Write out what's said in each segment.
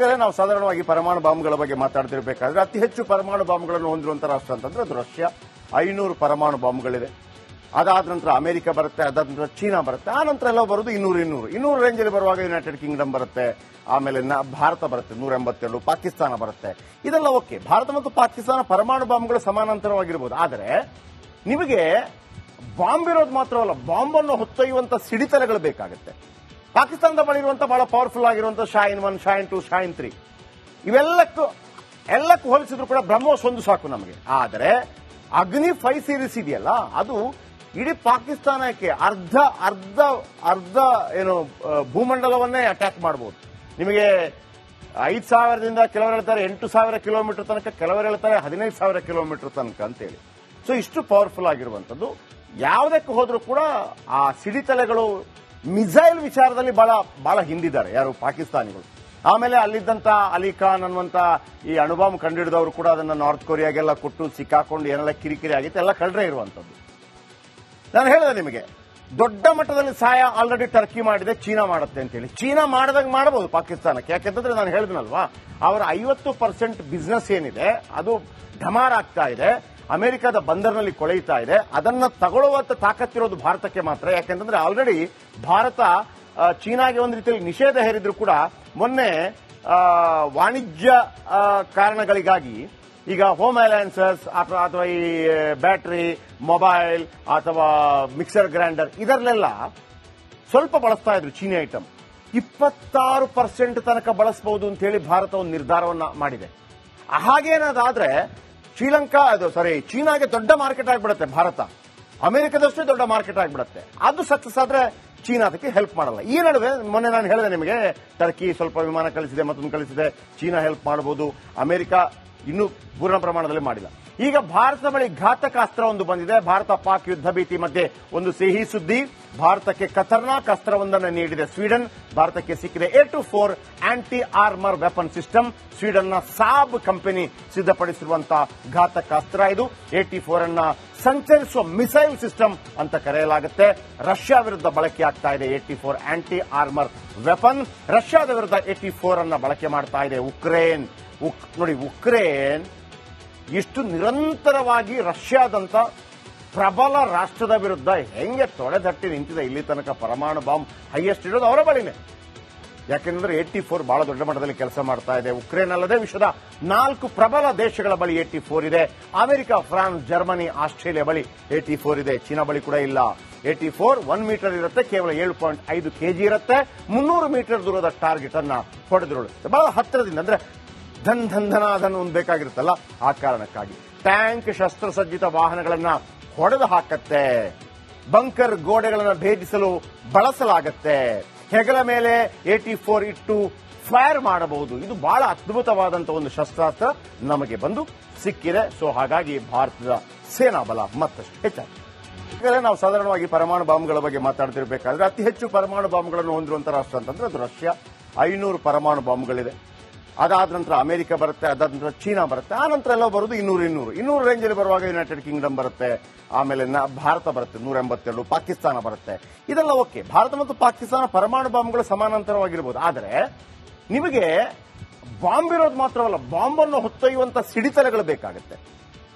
ವೀಕ್ಷಕರೇ, ನಾವು ಸಾಧಾರಣವಾಗಿ ಪರಮಾಣು ಬಾಂಬ್ಗಳ ಬಗ್ಗೆ ಮಾತಾಡ್ತಿರ್ಬೇಕಾದ್ರೆ ಅತಿ ಹೆಚ್ಚು ಪರಮಾಣು ಬಾಂಬ್ಗಳನ್ನು ಹೊಂದಿರುವಂತಹ ರಾಷ್ಟ್ರ ಅಂತಂದ್ರೆ ಅದು ರಷ್ಯಾ. 500 ಪರಮಾಣು ಬಾಂಬ್ಗಳಿದೆ. ಅದಾದ ನಂತರ ಅಮೆರಿಕ ಬರುತ್ತೆ, ಅದಾದ ನಂತರ ಚೀನಾ ಬರುತ್ತೆ, ಆ ನಂತರ ಎಲ್ಲ ಬರೋದು 200 ರೇಂಜಲ್ಲಿ ಬರುವಾಗ ಯುನೈಟೆಡ್ ಕಿಂಗ್ಡಮ್ ಬರುತ್ತೆ, ಆಮೇಲೆ ಭಾರತ ಬರುತ್ತೆ 182, ಪಾಕಿಸ್ತಾನ ಬರುತ್ತೆ. ಇದೆಲ್ಲ ಓಕೆ. ಭಾರತ ಮತ್ತು ಪಾಕಿಸ್ತಾನ ಪರಮಾಣು ಬಾಂಬ್ಗಳು ಸಮಾನಾಂತರವಾಗಿರ್ಬೋದು. ಆದರೆ ನಿಮಗೆ ಬಾಂಬ್ ಇರೋದು ಮಾತ್ರವಲ್ಲ, ಬಾಂಬನ್ನು ಹೊತ್ತೊಯ್ಯುವಂತ ಸಿಡಿತಲೆಗಳು ಬೇಕಾಗುತ್ತೆ. ಪಾಕಿಸ್ತಾನದ ಬಳಿ ಇರುವಂತಹ ಬಹಳ ಪವರ್ಫುಲ್ ಆಗಿರುವಂತಹ ಶಾಯಿನ್ 1, ಶಾಯಿನ್ 2, ಶಾಯಿನ್ 3 ಇವೆಲ್ಲಕ್ಕೂ ಹೋಲಿಸಿದ್ರು ಕೂಡ ಬ್ರಹ್ಮೋಸ್ ಒಂದು ಸಾಕು ನಮಗೆ. ಆದರೆ ಅಗ್ನಿ 5 ಸೀರೀಸ್ ಇದೆಯಲ್ಲ, ಅದು ಇಡೀ ಪಾಕಿಸ್ತಾನಕ್ಕೆ ಅರ್ಧ ಏನು ಭೂಮಂಡಲವನ್ನೇ ಅಟ್ಯಾಕ್ ಮಾಡಬಹುದು. ನಿಮಗೆ 5,000ದಿಂದ ಕೆಲವರು ಹೇಳ್ತಾರೆ 8,000 ಕಿಲೋಮೀಟರ್ ತನಕ, ಕೆಲವರು ಹೇಳ್ತಾರೆ 15,000 ಕಿಲೋಮೀಟರ್ ತನಕ ಅಂತೇಳಿ. ಸೊ ಇಷ್ಟು ಪವರ್ಫುಲ್ ಆಗಿರುವಂತದ್ದು. ಯಾವುದಕ್ಕೆ ಹೋದ್ರೂ ಕೂಡ ಆ ಸಿಡಿತಲೆಗಳು ಮಿಸೈಲ್ ವಿಚಾರದಲ್ಲಿ ಬಹಳ ಹಿಂದಿದ್ದಾರೆ ಯಾರು ಪಾಕಿಸ್ತಾನಿಗಳು. ಆಮೇಲೆ ಅಲ್ಲಿದ್ದಂತ ಅಲಿ ಖಾನ್ ಅನ್ನುವಂತ ಈ ಅಣುಬಾಂಬ್ ಕಂಡುಹಿಡಿದವರು ಕೂಡ ಅದನ್ನ ನಾರ್ತ್ ಕೊರಿಯಾಗೆಲ್ಲ ಕೊಟ್ಟು ಸಿಕ್ಕಾಕೊಂಡು ಏನೆಲ್ಲ ಕಿರಿಕಿರಿ ಆಗಿತ್ತು, ಎಲ್ಲ ಕಳ್ರೆ ಇರುವಂತದ್ದು. ನಾನು ಹೇಳಿದೆ ನಿಮಗೆ, ದೊಡ್ಡ ಮಟ್ಟದಲ್ಲಿ ಸಹಾಯ ಆಲ್ರೆಡಿ ಟರ್ಕಿ ಮಾಡಿದೆ, ಚೀನಾ ಮಾಡುತ್ತೆ ಅಂತೇಳಿ. ಚೀನಾ ಮಾಡಿದಾಗ ಮಾಡಬಹುದು ಪಾಕಿಸ್ತಾನಕ್ಕೆ, ಯಾಕೆಂತಂದ್ರೆ ನಾನು ಹೇಳಿದ್ನಲ್ವಾ, ಅವರ 50% ಬಿಸ್ನೆಸ್ ಏನಿದೆ ಅದು ಢಮಾರ್ ಆಗ್ತಾ ಇದೆ, ಅಮೆರಿಕದ ಬಂದರ್ನಲ್ಲಿ ಕೊಳೆಯುತ್ತಾ ಇದೆ. ಅದನ್ನ ತಗೊಳ್ಳುವಂತ ತಾಕತ್ತಿರೋದು ಭಾರತಕ್ಕೆ ಮಾತ್ರ. ಯಾಕೆಂತಂದ್ರೆ ಆಲ್ರೆಡಿ ಭಾರತ ಚೀನಾಗೆ ಒಂದು ರೀತಿಯಲ್ಲಿ ನಿಷೇಧ ಹೇರಿದ್ರು ಕೂಡ ಮೊನ್ನೆ ವಾಣಿಜ್ಯ ಕಾರಣಗಳಿಗಾಗಿ ಈಗ ಹೋಮ್ ಅಲಯನ್ಸಸ್ ಅಥವಾ ಈ ಬ್ಯಾಟರಿ, ಮೊಬೈಲ್ ಅಥವಾ ಮಿಕ್ಸರ್ ಗ್ರೈಂಡರ್ ಇದರಲ್ಲೆಲ್ಲ ಸ್ವಲ್ಪ ಬಳಸ್ತಾ ಇದ್ರು ಚೀನಿ ಐಟಮ್. 26% ತನಕ ಬಳಸಬಹುದು ಅಂತ ಹೇಳಿ ಭಾರತ ಒಂದು ನಿರ್ಧಾರವನ್ನ ಮಾಡಿದೆ. ಹಾಗೇನಾದ್ರೆ ಚೀನಾಗೆ ದೊಡ್ಡ ಮಾರ್ಕೆಟ್ ಆಗಿಬಿಡುತ್ತೆ ಭಾರತ, ಅಮೆರಿಕದಷ್ಟೇ ದೊಡ್ಡ ಮಾರ್ಕೆಟ್ ಆಗಿಬಿಡುತ್ತೆ. ಅದು ಸಕ್ಸಸ್ ಆದ್ರೆ ಚೀನಾ ಅದಕ್ಕೆ ಹೆಲ್ಪ್ ಮಾಡಲ್ಲ. ಈ ನಡುವೆ ಮೊನ್ನೆ ನಾನು ಹೇಳಿದೆ ನಿಮಗೆ, ಟರ್ಕಿ ಸ್ವಲ್ಪ ವಿಮಾನ ಕಳಿಸಿದೆ, ಮತ್ತೊಂದು ಕಳಿಸಿದೆ, ಚೀನಾ ಹೆಲ್ಪ್ ಮಾಡಬಹುದು, ಅಮೆರಿಕ ಇನ್ನೂ ಪೂರ್ಣ ಪ್ರಮಾಣದಲ್ಲಿ ಮಾಡಿಲ್ಲ. ಈಗ ಭಾರತದ ಬಳಿ ಘಾತಕ ಅಸ್ತ್ರ ಒಂದು ಬಂದಿದೆ. ಭಾರತ ಪಾಕ್ ಯುದ್ಧ ಭೀತಿ ಮಧ್ಯೆ ಒಂದು ಸಿಹಿ ಸುದ್ದಿ. ಭಾರತಕ್ಕೆ ಖತರ್ನಾಕ್ ಅಸ್ತ್ರವೊಂದನ್ನು ನೀಡಿದೆ ಸ್ವೀಡನ್. ಭಾರತಕ್ಕೆ ಸಿಕ್ಕಿದೆ A24 anti armour weapon system. ಸ್ವೀಡನ್ನ ಸಾಬ್ ಕಂಪನಿ ಸಿದ್ಧಪಡಿಸಿರುವಂತಹ ಘಾತಕ ಅಸ್ತ್ರ ಇದು. A24 ಅನ್ನ ಸಂಚರಿಸುವ ಮಿಸೈಲ್ ಸಿಸ್ಟಮ್ ಅಂತ ಕರೆಯಲಾಗುತ್ತೆ. ರಷ್ಯಾ ವಿರುದ್ಧ ಬಳಕೆ ಆಗ್ತಾ ಇದೆ A24 ಆಂಟಿ ಆರ್ಮರ್ ವೆಪನ್. ರಷ್ಯಾದ ವಿರುದ್ಧ A24 ಅನ್ನ ಬಳಕೆ ಮಾಡ್ತಾ ಇದೆ ಉಕ್ರೇನ್. ನೋಡಿ, ಉಕ್ರೇನ್ ಇಷ್ಟು ನಿರಂತರವಾಗಿ ರಷ್ಯಾದಂತ ಪ್ರಬಲ ರಾಷ್ಟ್ರದ ವಿರುದ್ಧ ಹೆಂಗೆ ತೊಡೆದಟ್ಟಿ ನಿಂತಿದೆ. ಇಲ್ಲಿ ತನಕ ಪರಮಾಣು ಬಾಂಬ್ ಹೈಯೆಸ್ಟ್ ಇರೋದು ಅವರ ಬಳಿನೇ. ಯಾಕೆಂದ್ರೆ A24 ಬಹಳ ದೊಡ್ಡ ಮಟ್ಟದಲ್ಲಿ ಕೆಲಸ ಮಾಡ್ತಾ ಇದೆ. ಉಕ್ರೇನ್ ಅಲ್ಲದೆ ವಿಶ್ವದ 4 ಪ್ರಬಲ ದೇಶಗಳ ಬಳಿ A24 ಇದೆ. ಅಮೆರಿಕ, ಫ್ರಾನ್ಸ್, ಜರ್ಮನಿ, ಆಸ್ಟ್ರೇಲಿಯಾ ಬಳಿ A24 ಇದೆ. ಚೀನಾ ಬಳಿ ಕೂಡ ಇಲ್ಲ. A24 1 ಮೀಟರ್ ಇರುತ್ತೆ, ಕೇವಲ 7.5 kg ಇರುತ್ತೆ. 300 ಮೀಟರ್ ದೂರದ ಟಾರ್ಗೆಟ್ ಅನ್ನ ಹೊಡೆದಿರುಳುತ್ತೆ. ಬಹಳ ಹತ್ತಿರದಿಂದ, ಅಂದ್ರೆ ಧನ್ ಒಂದು ಬೇಕಾಗಿರುತ್ತಲ್ಲ, ಆ ಕಾರಣಕ್ಕಾಗಿ ಟ್ಯಾಂಕ್, ಶಸ್ತ್ರಸಜ್ಜಿತ ವಾಹನಗಳನ್ನ ಹೊಡೆದು ಹಾಕತ್ತೆ. ಬಂಕರ್ ಗೋಡೆಗಳನ್ನು ಭೇದಿಸಲು ಬಳಸಲಾಗತ್ತೆ. ಹೆಗಲ ಮೇಲೆ A24 ಇಟ್ಟು ಫೈರ್ ಮಾಡಬಹುದು. ಇದು ಬಹಳ ಅದ್ಭುತವಾದಂತಹ ಒಂದು ಶಸ್ತ್ರಾಸ್ತ್ರ ನಮಗೆ ಬಂದು ಸಿಕ್ಕಿದೆ. ಸೊ ಹಾಗಾಗಿ ಭಾರತದ ಸೇನಾ ಬಲ ಮತ್ತಷ್ಟು ಹೆಚ್ಚಾಗಿದೆ. ನಾವು ಸಾಧಾರಣವಾಗಿ ಪರಮಾಣು ಬಾಂಬ್ಗಳ ಬಗ್ಗೆ ಮಾತಾಡ್ತಿರ್ಬೇಕಾದ್ರೆ ಅತಿ ಹೆಚ್ಚು ಪರಮಾಣು ಬಾಂಬ್ಗಳನ್ನು ಹೊಂದಿರುವಂತಹ ರಾಷ್ಟ್ರ ಅಂತಂದ್ರೆ ಅದು ರಷ್ಯಾ. 500 ಪರಮಾಣು ಬಾಂಬ್ಗಳಿದೆ. ಅದಾದ ನಂತರ ಅಮೆರಿಕ ಬರುತ್ತೆ, ಅದಾದ ನಂತರ ಚೀನಾ ಬರುತ್ತೆ, ಆ ನಂತರ ಎಲ್ಲ ಬರೋದು 200 ರೇಂಜಲ್ಲಿ ಬರುವಾಗ ಯುನೈಟೆಡ್ ಕಿಂಗ್ಡಮ್ ಬರುತ್ತೆ, ಆಮೇಲೆ ಭಾರತ ಬರುತ್ತೆ 182, ಪಾಕಿಸ್ತಾನ ಬರುತ್ತೆ. ಇದೆಲ್ಲ ಓಕೆ. ಭಾರತ ಮತ್ತು ಪಾಕಿಸ್ತಾನ ಪರಮಾಣು ಬಾಂಬ್ಗಳು ಸಮಾನಾಂತರವಾಗಿರ್ಬೋದು. ಆದರೆ ನಿಮಗೆ ಬಾಂಬ್ ಇರೋದು ಮಾತ್ರವಲ್ಲ, ಬಾಂಬನ್ನು ಹೊತ್ತೊಯ್ಯುವಂತ ಸಿಡಿತಲೆಗಳು ಬೇಕಾಗುತ್ತೆ.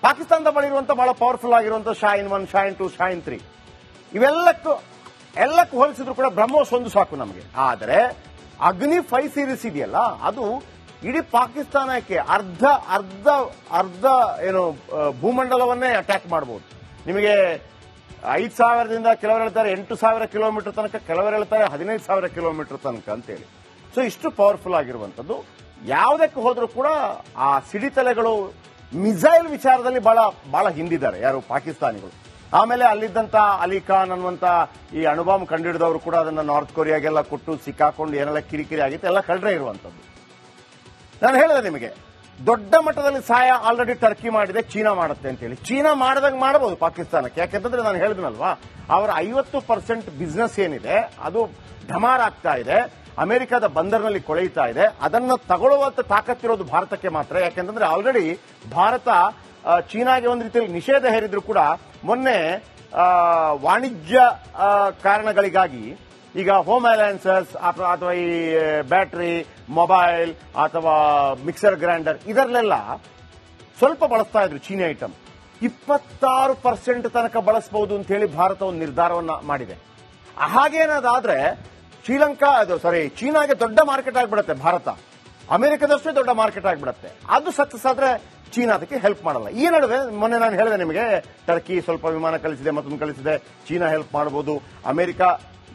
ಪಾಕಿಸ್ತಾನದ ಬಳಿ ಇರುವಂತಹ ಬಹಳ ಪವರ್ಫುಲ್ ಆಗಿರುವಂತಹ ಶಾಯಿನ್ 1, ಶಾಯಿನ್ 2, ಶಾಯಿನ್ 3 ಇವೆಲ್ಲಕ್ಕೂ ಹೋಲಿಸಿದ್ರು ಕೂಡ ಬ್ರಹ್ಮೋಸ್ ಒಂದು ಸಾಕು ನಮಗೆ. ಆದರೆ ಅಗ್ನಿ 5 ಸೀರೀಸ್ ಇದೆಯಲ್ಲ, ಅದು ಇಡೀ ಪಾಕಿಸ್ತಾನಕ್ಕೆ ಅರ್ಧ ಏನು ಭೂಮಂಡಲವನ್ನೇ ಅಟ್ಯಾಕ್ ಮಾಡಬಹುದು. ನಿಮಗೆ 5,000ದಿಂದ ಕೆಲವರು ಹೇಳ್ತಾರೆ 8,000 ಕಿಲೋಮೀಟರ್ ತನಕ, ಕೆಲವರು ಹೇಳ್ತಾರೆ 15,000 ಕಿಲೋಮೀಟರ್ ತನಕ ಅಂತೇಳಿ. ಸೊ ಇಷ್ಟು ಪವರ್ಫುಲ್ ಆಗಿರುವಂತದ್ದು. ಯಾವುದಕ್ಕೆ ಹೋದ್ರೂ ಕೂಡ ಆ ಸಿಡಿತಲೆಗಳು ಮಿಸೈಲ್ ವಿಚಾರದಲ್ಲಿ ಬಹಳ ಹಿಂದಿದ್ದಾರೆ ಯಾರು ಪಾಕಿಸ್ತಾನಿಗಳು. ಆಮೇಲೆ ಅಲ್ಲಿದ್ದಂತ ಅಲಿ ಖಾನ್ ಅನ್ನುವಂತ ಈ ಅಣುಬಾಂಬ್ ಕಂಡುಹಿಡಿದವರು ಕೂಡ ಅದನ್ನ ನಾರ್ತ್ ಕೊರಿಯಾಗೆಲ್ಲ ಕೊಟ್ಟು ಸಿಕ್ಕಾಕೊಂಡು ಏನೆಲ್ಲ ಕಿರಿಕಿರಿ ಆಗಿತ್ತು, ಎಲ್ಲ ಕಳ್ರೆ ಇರುವಂತದ್ದು. ನಾನು ಹೇಳಿದೆ ನಿಮಗೆ, ದೊಡ್ಡ ಮಟ್ಟದಲ್ಲಿ ಸಹಾಯ ಆಲ್ರೆಡಿ ಟರ್ಕಿ ಮಾಡಿದೆ, ಚೀನಾ ಮಾಡುತ್ತೆ ಅಂತೇಳಿ. ಚೀನಾ ಮಾಡಿದಾಗ ಮಾಡಬಹುದು ಪಾಕಿಸ್ತಾನಕ್ಕೆ, ಯಾಕೆಂತಂದ್ರೆ ನಾನು ಹೇಳಿದ್ನಲ್ವಾ, ಅವರ 50% ಬಿಸ್ನೆಸ್ ಏನಿದೆ ಅದು ಢಮಾರ್ ಆಗ್ತಾ ಇದೆ, ಅಮೆರಿಕದ ಬಂದರ್ನಲ್ಲಿ ಕೊಳೆಯುತ್ತಾ ಇದೆ. ಅದನ್ನ ತಗೊಳ್ಳುವಂತ ತಾಕತ್ತಿರೋದು ಭಾರತಕ್ಕೆ ಮಾತ್ರ. ಯಾಕೆಂತಂದ್ರೆ ಆಲ್ರೆಡಿ ಭಾರತ ಚೀನಾಗೆ ಒಂದು ರೀತಿಯಲ್ಲಿ ನಿಷೇಧ ಹೇರಿದ್ರು ಕೂಡ ಮೊನ್ನೆ ವಾಣಿಜ್ಯ ಕಾರಣಗಳಿಗಾಗಿ ಈಗ ಹೋಮ್ ಅಲಯನ್ಸಸ್ ಅಥವಾ ಈ ಬ್ಯಾಟರಿ, ಮೊಬೈಲ್ ಅಥವಾ ಮಿಕ್ಸರ್ ಗ್ರೈಂಡರ್ ಇದರಲ್ಲೆಲ್ಲ ಸ್ವಲ್ಪ ಬಳಸ್ತಾ ಇದ್ರು ಚೀನಿ ಐಟಮ್. 26% ತನಕ ಬಳಸಬಹುದು ಅಂತ ಹೇಳಿ ಭಾರತ ಒಂದು ನಿರ್ಧಾರವನ್ನ ಮಾಡಿದೆ. ಹಾಗೇನಾದ್ರೆ ಚೀನಾಗೆ ದೊಡ್ಡ ಮಾರ್ಕೆಟ್ ಆಗಿಬಿಡುತ್ತೆ ಭಾರತ. ಅಮೆರಿಕದಷ್ಟೇ ದೊಡ್ಡ ಮಾರ್ಕೆಟ್ ಆಗಿಬಿಡುತ್ತೆ. ಅದು ಸಕ್ಸಸ್ ಆದ್ರೆ ಚೀನಾ ಅದಕ್ಕೆ ಹೆಲ್ಪ್ ಮಾಡಲ್ಲ. ಈ ನಡುವೆ ಮೊನ್ನೆ ನಾನು ಹೇಳಿದೆ ನಿಮಗೆ, ಟರ್ಕಿ ಸ್ವಲ್ಪ ವಿಮಾನ ಕಳಿಸಿದೆ, ಮತ್ತೊಂದು ಕಳಿಸಿದೆ, ಚೀನಾ ಹೆಲ್ಪ್ ಮಾಡಬಹುದು, ಅಮೆರಿಕ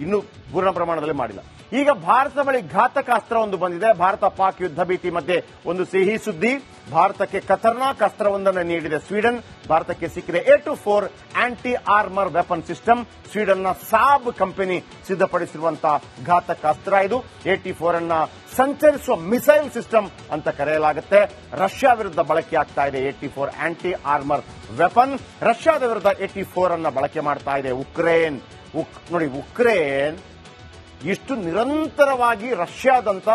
ಇನ್ನೂ ಪೂರ್ಣ ಪ್ರಮಾಣದಲ್ಲಿ ಮಾಡಿಲ್ಲ. ಈಗ ಭಾರತ ಬಳಿ ಘಾತಕ ಅಸ್ತ್ರ ಒಂದು ಬಂದಿದೆ. ಭಾರತ ಪಾಕ್ ಯುದ್ಧ ಭೀತಿ ಮಧ್ಯೆ ಒಂದು ಸಿಹಿ ಸುದ್ದಿ. ಭಾರತಕ್ಕೆ ಖತರ್ನಾಕ್ ಅಸ್ತ್ರವೊಂದನ್ನು ನೀಡಿದೆ ಸ್ವೀಡನ್. ಭಾರತಕ್ಕೆ ಸಿಕ್ಕಿದೆ A24 anti armour weapon system. ಸ್ವೀಡನ್ನ ಸಾಬ್ ಕಂಪನಿ ಸಿದ್ಧಪಡಿಸಿರುವಂತಹ ಘಾತಕ ಅಸ್ತ್ರ ಇದು. A24 ಅನ್ನ ಸಂಚರಿಸುವ ಮಿಸೈಲ್ ಸಿಸ್ಟಮ್ ಅಂತ ಕರೆಯಲಾಗುತ್ತೆ. ರಷ್ಯಾ ವಿರುದ್ಧ ಬಳಕೆ ಆಗ್ತಾ ಇದೆ A24 ಆಂಟಿ ಆರ್ಮರ್ ವೆಪನ್. ರಷ್ಯಾದ ವಿರುದ್ಧ A24 ಅನ್ನ ಬಳಕೆ ಮಾಡ್ತಾ ಇದೆ ಉಕ್ರೇನ್. ನೋಡಿ, ಉಕ್ರೇನ್ ಇಷ್ಟು ನಿರಂತರವಾಗಿ ರಷ್ಯಾದಂತ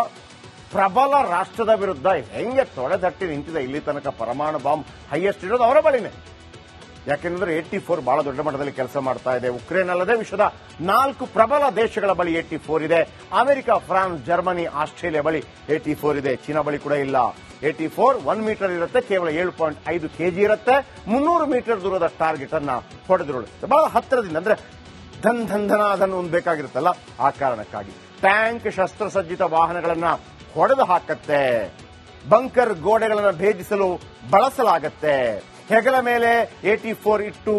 ಪ್ರಬಲ ರಾಷ್ಟ್ರದ ವಿರುದ್ಧ ಹೆಂಗೆ ತೊಡೆದಟ್ಟಿ ನಿಂತಿದೆ. ಇಲ್ಲಿ ತನಕ ಪರಮಾಣು ಬಾಂಬ್ ಹೈಯೆಸ್ಟ್ ಇರೋದು ಅವರ ಬಳಿನೇ. ಯಾಕೆಂದ್ರೆ A24 ಬಹಳ ದೊಡ್ಡ ಮಟ್ಟದಲ್ಲಿ ಕೆಲಸ ಮಾಡ್ತಾ ಇದೆ. ಉಕ್ರೇನ್ ಅಲ್ಲದೆ ವಿಶ್ವದ 4 ಪ್ರಬಲ ದೇಶಗಳ ಬಳಿ A24 ಇದೆ. ಅಮೆರಿಕ, ಫ್ರಾನ್ಸ್, ಜರ್ಮನಿ, ಆಸ್ಟ್ರೇಲಿಯಾ ಬಳಿ A24 ಇದೆ. ಚೀನಾ ಬಳಿ ಕೂಡ ಇಲ್ಲ. A24 1 ಮೀಟರ್ ಇರುತ್ತೆ, ಕೇವಲ 7.5 kg ಇರುತ್ತೆ. 300 ಮೀಟರ್ ದೂರದ ಟಾರ್ಗೆಟ್ ಅನ್ನ ಹೊಡೆದುರುಳುತ್ತೆ. ಬಹಳ ಹತ್ತಿರದಿಂದ, ಅಂದ್ರೆ ಧನ್ ಅದನ್ನು ಬೇಕಾಗಿರುತ್ತಲ್ಲ, ಆ ಕಾರಣಕ್ಕಾಗಿ ಟ್ಯಾಂಕ್, ಶಸ್ತ್ರಸಜ್ಜಿತ ವಾಹನಗಳನ್ನ ಹೊಡೆದು ಹಾಕತ್ತೆ. ಬಂಕರ್ ಗೋಡೆಗಳನ್ನು ಭೇದಿಸಲು ಬಳಸಲಾಗತ್ತೆ. ಹೆಗಲ ಮೇಲೆ A24 ಇಟ್ಟು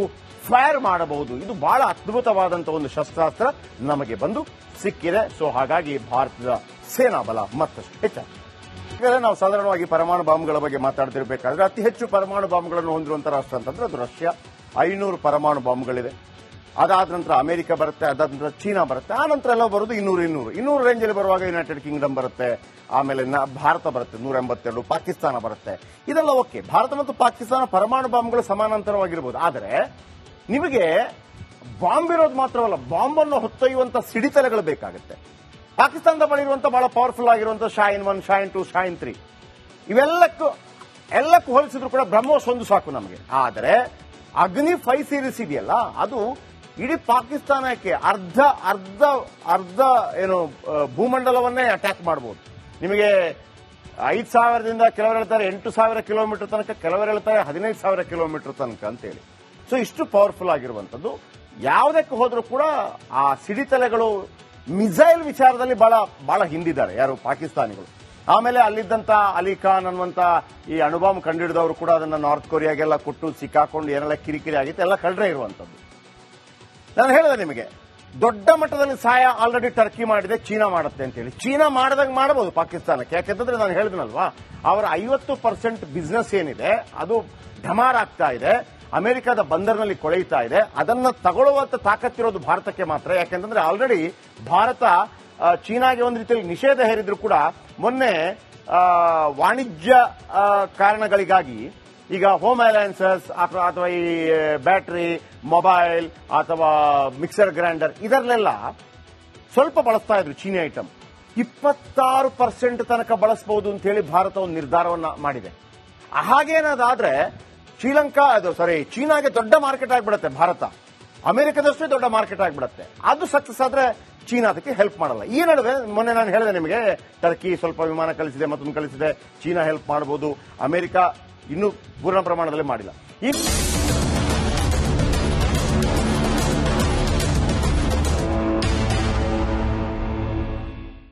ಫೈರ್ ಮಾಡಬಹುದು. ಇದು ಬಹಳ ಅದ್ಭುತವಾದಂತಹ ಒಂದು ಶಸ್ತ್ರಾಸ್ತ್ರ ನಮಗೆ ಬಂದು ಸಿಕ್ಕಿದೆ. ಸೊ ಹಾಗಾಗಿ ಭಾರತದ ಸೇನಾ ಬಲ ಮತ್ತಷ್ಟು ಹೆಚ್ಚಾಗಿದೆ. ನಾವು ಸಾಧಾರಣವಾಗಿ ಪರಮಾಣು ಬಾಂಬ್ಗಳ ಬಗ್ಗೆ ಮಾತಾಡ್ತಿರ್ಬೇಕಾದ್ರೆ ಅತಿ ಹೆಚ್ಚು ಪರಮಾಣು ಬಾಂಬ್ಗಳನ್ನು ಹೊಂದಿರುವಂತಹ ರಾಷ್ಟ್ರ ಅಂತಂದ್ರೆ ಅದು ರಷ್ಯಾ. 500 ಪರಮಾಣು ಬಾಂಬ್ಗಳಿದೆ. ಅದಾದ ನಂತರ ಅಮೆರಿಕ ಬರುತ್ತೆ, ಅದಾದ ನಂತರ ಚೀನಾ ಬರುತ್ತೆ, ಆ ನಂತರ ಎಲ್ಲ ಬರೋದು 200 ರೇಂಜಲ್ಲಿ ಬರುವಾಗ ಯುನೈಟೆಡ್ ಕಿಂಗ್ಡಮ್ ಬರುತ್ತೆ, ಆಮೇಲೆ ಭಾರತ ಬರುತ್ತೆ 182, ಪಾಕಿಸ್ತಾನ ಬರುತ್ತೆ. ಇದೆಲ್ಲ ಓಕೆ. ಭಾರತ ಮತ್ತು ಪಾಕಿಸ್ತಾನ ಪರಮಾಣು ಬಾಂಬ್ಗಳು ಸಮಾನಾಂತರವಾಗಿರ್ಬೋದು. ಆದರೆ ನಿಮಗೆ ಬಾಂಬ್ ಇರೋದು ಮಾತ್ರವಲ್ಲ, ಬಾಂಬ್ ಅನ್ನು ಹೊತ್ತೊಯ್ಯುವಂತ ಸಿಡಿತಲೆಗಳು ಬೇಕಾಗುತ್ತೆ. ಪಾಕಿಸ್ತಾನದ ಬಳಿ ಇರುವಂತಹ ಬಹಳ ಪವರ್ಫುಲ್ ಆಗಿರುವಂತಹ ಶಾಯಿನ್ 1, ಶಾಯಿನ್ 2, ಶಾಯಿನ್ 3 ಇವೆಲ್ಲಕ್ಕೂ ಹೋಲಿಸಿದ್ರು ಕೂಡ ಬ್ರಹ್ಮೋಸ್ ಒಂದು ಸಾಕು ನಮಗೆ. ಆದರೆ ಅಗ್ನಿ 5 ಸೀರೀಸ್ ಇದೆಯಲ್ಲ, ಅದು ಇಡೀ ಪಾಕಿಸ್ತಾನಕ್ಕೆ ಅರ್ಧ ಭೂಮಂಡಲವನ್ನೇ ಅಟ್ಯಾಕ್ ಮಾಡಬಹುದು. ನಿಮಗೆ 5,000ದಿಂದ ಕೆಲವರು ಹೇಳ್ತಾರೆ 8,000 ಕಿಲೋಮೀಟರ್ ತನಕ, ಕೆಲವರು ಹೇಳ್ತಾರೆ 15,000 ಕಿಲೋಮೀಟರ್ ತನಕ ಅಂತೇಳಿ. ಸೊ ಇಷ್ಟು ಪವರ್ಫುಲ್ ಆಗಿರುವಂತದ್ದು. ಯಾವುದಕ್ಕೆ ಹೋದ್ರೂ ಕೂಡ ಆ ಸಿಡಿತಲೆಗಳು ಮಿಸೈಲ್ ವಿಚಾರದಲ್ಲಿ ಬಹಳ ಹಿಂದಿದ್ದಾರೆ ಯಾರು, ಪಾಕಿಸ್ತಾನಿಗಳು. ಆಮೇಲೆ ಅಲ್ಲಿದ್ದಂತ ಅಲಿ ಖಾನ್ ಅನ್ನುವಂತ ಈ ಅಣುಬಾಂಬ್ ಕಂಡುಹಿಡಿದವರು ಕೂಡ ಅದನ್ನ ನಾರ್ತ್ ಕೊರಿಯಾಗೆಲ್ಲ ಕೊಟ್ಟು ಸಿಕ್ಕಾಕೊಂಡು ಏನೆಲ್ಲ ಕಿರಿಕಿರಿ ಆಗಿತ್ತು, ಎಲ್ಲ ಕಳ್ರೆ ಇರುವಂತದ್ದು. ನಾನು ಹೇಳಿದೆ ನಿಮಗೆ, ದೊಡ್ಡ ಮಟ್ಟದಲ್ಲಿ ಸಹಾಯ ಆಲ್ರೆಡಿ ಟರ್ಕಿ ಮಾಡಿದೆ, ಚೀನಾ ಮಾಡುತ್ತೆ ಅಂತೇಳಿ. ಚೀನಾ ಮಾಡಿದಾಗ ಮಾಡಬಹುದು ಪಾಕಿಸ್ತಾನಕ್ಕೆ. ಯಾಕೆಂತಂದ್ರೆ ನಾನು ಹೇಳಿದ್ನಲ್ವಾ, ಅವರ 50% ಬಿಸ್ನೆಸ್ ಏನಿದೆ ಅದು ಢಮಾರ್ ಆಗ್ತಾ ಇದೆ. ಅಮೆರಿಕದ ಬಂದರ್ನಲ್ಲಿ ಕೊಳೆಯುತ್ತಾ ಇದೆ. ಅದನ್ನ ತಗೊಳ್ಳುವಂತ ತಾಕತ್ತಿರೋದು ಭಾರತಕ್ಕೆ ಮಾತ್ರ. ಯಾಕೆಂತಂದ್ರೆ ಆಲ್ರೆಡಿ ಭಾರತ ಚೀನಾಗೆ ಒಂದು ರೀತಿಯಲ್ಲಿ ನಿಷೇಧ ಹೇರಿದ್ರು ಕೂಡ ಮೊನ್ನೆ ವಾಣಿಜ್ಯ ಕಾರಣಗಳಿಗಾಗಿ ಈಗ ಹೋಮ್ ಅಲಯನ್ಸಸ್ ಅಥವಾ ಈ ಬ್ಯಾಟರಿ, ಮೊಬೈಲ್ ಅಥವಾ ಮಿಕ್ಸರ್ ಗ್ರೈಂಡರ್ ಇದರಲ್ಲೆಲ್ಲ ಸ್ವಲ್ಪ ಬಳಸ್ತಾ ಇದ್ರು ಚೀನಿ ಐಟಮ್. 26% ತನಕ ಬಳಸಬಹುದು ಅಂತ ಹೇಳಿ ಭಾರತ ಒಂದು ನಿರ್ಧಾರವನ್ನ ಮಾಡಿದೆ. ಹಾಗೇನಾದ್ರೆ ಚೀನಾಗೆ ದೊಡ್ಡ ಮಾರ್ಕೆಟ್ ಆಗಿಬಿಡುತ್ತೆ ಭಾರತ. ಅಮೆರಿಕದಷ್ಟೇ ದೊಡ್ಡ ಮಾರ್ಕೆಟ್ ಆಗಿಬಿಡುತ್ತೆ. ಅದು ಸಕ್ಸಸ್ ಆದ್ರೆ ಚೀನಾ ಅದಕ್ಕೆ ಹೆಲ್ಪ್ ಮಾಡಲ್ಲ. ಈ ನಡುವೆ ಮೊನ್ನೆ ನಾನು ಹೇಳಿದೆ ನಿಮಗೆ, ಟರ್ಕಿ ಸ್ವಲ್ಪ ವಿಮಾನ ಕಳಿಸಿದೆ, ಮತ್ತೊಂದು ಕಳಿಸಿದೆ, ಚೀನಾ ಹೆಲ್ಪ್ ಮಾಡಬಹುದು, ಅಮೆರಿಕ ಇನ್ನೂ ಪೂರ್ಣ ಪ್ರಮಾಣದಲ್ಲಿ ಮಾಡಿಲ್ಲ.